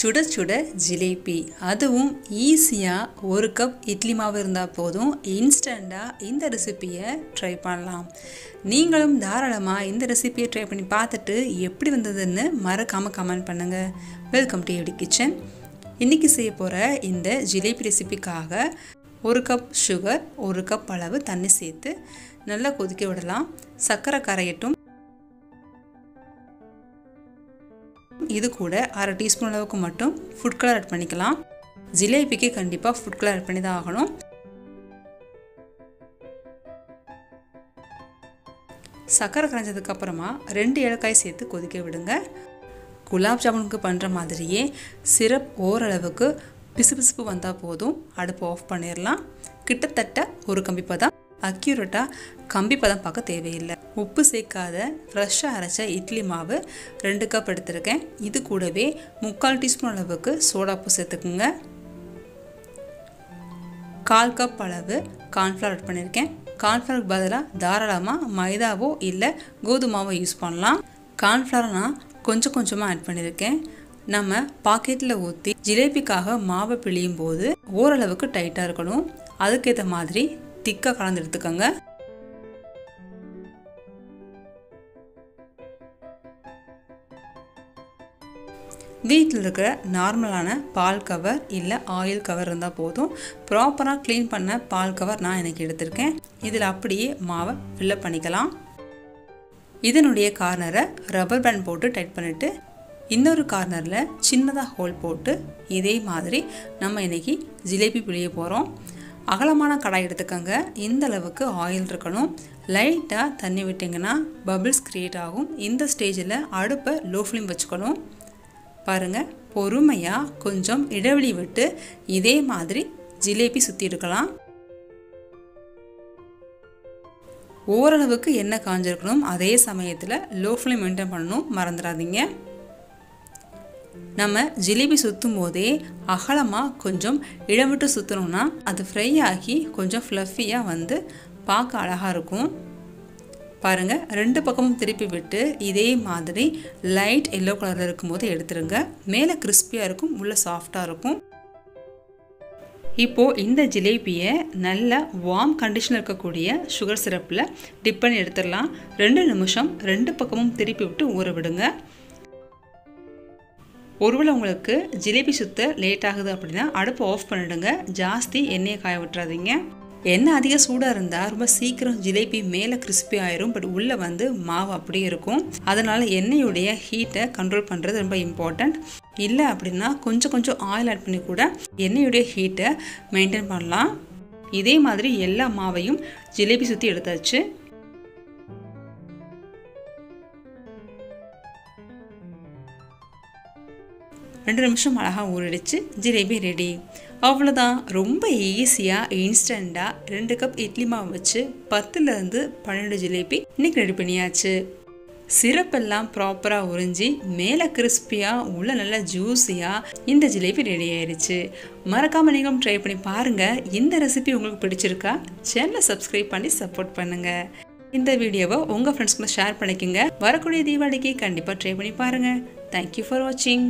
சுட சுட ஜிலேபி, அதுவும் ஈஸியாக ஒரு கப் இட்லி மாவு இருந்தால் போதும். இன்ஸ்டண்ட்டாக இந்த ரெசிப்பியை ட்ரை பண்ணலாம். நீங்களும் தாராளமாக இந்த ரெசிப்பியை ட்ரை பண்ணி பார்த்துட்டு எப்படி வந்ததுன்னு மறக்காமல் கமெண்ட் பண்ணுங்கள். Welcome to AVD kitchen. இன்றைக்கி செய்ய போகிற இந்த ஜிலேபி ரெசிப்பிக்காக ஒரு கப் சுகர், ஒரு கப் அளவு தண்ணி சேர்த்து நல்லா கொதிக்க விடலாம். சர்க்கரை கரையட்டும். இது கூட அரை டீஸ்பூன் அளவுக்கு மட்டும் ஃபுட் கலர் ஆட் பண்ணிக்கலாம். ஜிலேபிக்கு கண்டிப்பாக ஃபுட் கலர் ஆட் பண்ணி தான் ஆகணும். சர்க்கரை கரைஞ்சதுக்கு அப்புறமா 2 ஏலக்காய் சேர்த்து கொதிக்க விடுங்க. குலாப் ஜாமுனுக்கு பண்ணுற மாதிரியே சிரப் ஓரளவுக்கு பிசுபிசுப்பு வந்தால் போதும். அடுப்பு ஆஃப் பண்ணிடலாம். கிட்டத்தட்ட ஒரு கம்பி பதம், அக்யூரேட்டாக கம்பி பதம் பார்க்க தேவையில்லை. உப்பு சேர்க்காத ஃப்ரெஷ்ஷாக அரைச்ச இட்லி மாவு 2 கப் எடுத்துருக்கேன். இது கூடவே 3/4 டீஸ்பூன் அளவுக்கு சோடாப்பு சேர்த்துக்குங்க. 1/4 கப் அளவு கார்ன்ஃப்ளவர் ஆட் பண்ணியிருக்கேன். கார்ன்ஃப்ளவருக்கு பதிலாக தாராளமாக மைதாவோ இல்லை கோதுமாவோ யூஸ் பண்ணலாம். கார்ன்ஃப்ளவர் நான் கொஞ்சம் கொஞ்சமாக ஆட் பண்ணியிருக்கேன். நம்ம பாக்கெட்டில் ஊற்றி ஜிலேபிக்காக மாவை பிழியும் போது ஓரளவுக்கு டைட்டாக இருக்கணும். அதுக்கேற்ற மாதிரி திக்காக கலந்து எடுத்துக்கோங்க. வீட்டில் இருக்கிற நார்மலான பால் கவர் இல்லை ஆயில் கவர் இருந்தால் போதும். ப்ராப்பராக க்ளீன் பண்ண பால் கவர் நான் எனக்கு எடுத்திருக்கேன். இதில் அப்படியே மாவை ஃபில்லப் பண்ணிக்கலாம். இதனுடைய கார்னரை ரப்பர் பேண்ட் போட்டு டைட் பண்ணிவிட்டு இன்னொரு கார்னரில் சின்னதாக ஹோல் போட்டு இதே மாதிரி நம்ம இன்றைக்கி ஜிலேபி பிழிய போகிறோம். அகலமான கடாய் எடுத்துக்கோங்க. இந்த அளவுக்கு ஆயில் இருக்கணும். லைட்டாக தண்ணி விட்டிங்கன்னா பபிள்ஸ் க்ரியேட் ஆகும். இந்த ஸ்டேஜில் அடுப்பை லோ ஃப்ளேம் வச்சுக்கணும். பாருங்கள், பொறுமையாக கொஞ்சம் இடைவெளி விட்டு இதே மாதிரி ஜிலேபி சுற்றி எடுக்கலாம். ஓரளவுக்கு எண்ணெய் காஞ்சிருக்கணும். அதே சமயத்தில் லோ ஃப்ளேம் மெயின்டைன் பண்ணணும், மறந்துடாதீங்க. நம்ம ஜிலேபி சுற்றும் போதே அகலமாக கொஞ்சம் இடம் விட்டு சுற்றணும்னா அது ஃப்ரை ஆகி கொஞ்சம் ஃப்ளஃபியாக வந்து பார்க்க அழகாக இருக்கும். பாருங்கள், 2 பக்கமும் திருப்பி விட்டு இதே மாதிரி லைட் எல்லோ கலரில் இருக்கும்போது எடுத்துருங்க. மேலே கிறிஸ்பியாக இருக்கும், உள்ளே சாஃப்டாக இருக்கும். இப்போது இந்த ஜிலேபியை நல்ல வார்ம் கண்டிஷனில் இருக்கக்கூடிய சுகர் சிரப்பில் டிப் பண்ணி எடுத்துடலாம். 2 நிமிஷம் 2 பக்கமும் திருப்பி விட்டு ஊற விடுங்க. ஒருவேளை உங்களுக்கு ஜிலேபி சுத்த லேட் ஆகுது அப்படின்னா அடுப்பு ஆஃப் பண்ணிவிடுங்க. ஜாஸ்தி எண்ணெயை காய விட்டுறாதீங்க. எண்ணெய் அதிக சூடாக இருந்தால் ரொம்ப சீக்கிரம் ஜிலேபி மேலே கிறிஸ்பி ஆயிரும். பட் உள்ளே வந்து மாவு அப்படியே இருக்கும். அதனால் எண்ணெயுடைய ஹீட்டை கண்ட்ரோல் பண்ணுறது ரொம்ப இம்பார்ட்டண்ட். இல்லை அப்படின்னா கொஞ்சம் ஆயில் ஆட் பண்ணி கூட எண்ணெயுடைய ஹீட்டை மெயின்டைன் பண்ணலாம். இதே மாதிரி எல்லா மாவையும் ஜிலேபி சுற்றி எடுத்தாச்சு. ரெண்டு நிமிஷம் அழகாக ஊறிடுச்சு. ஜிலேபி ரெடி. அவ்வளோதான். ரொம்ப ஈஸியாக இன்ஸ்டண்ட்டாக 2 கப் இட்லி மாவு வச்சு 10லேருந்து 12 ஜிலேபி இன்றைக்கி ரெடி பண்ணியாச்சு. சிரப்பெல்லாம் ப்ராப்பராக உறிஞ்சி மேலே கிறிஸ்பியாக உள்ள நல்லா ஜூஸியாக இந்த ஜிலேபி ரெடி ஆயிடுச்சு. மறக்காமல் நீங்களும் ட்ரை பண்ணி பாருங்கள். இந்த ரெசிபி உங்களுக்கு பிடிச்சிருக்கா? சேனலை சப்ஸ்கிரைப் பண்ணி சப்போர்ட் பண்ணுங்கள். இந்த வீடியோவை உங்கள் ஃப்ரெண்ட்ஸ்க்குள்ள ஷேர் பண்ணிக்கோங்க. வரக்கூடிய தீபாவளிக்கு கண்டிப்பாக ட்ரை பண்ணி பாருங்கள். தேங்க்யூ ஃபார் வாட்சிங்.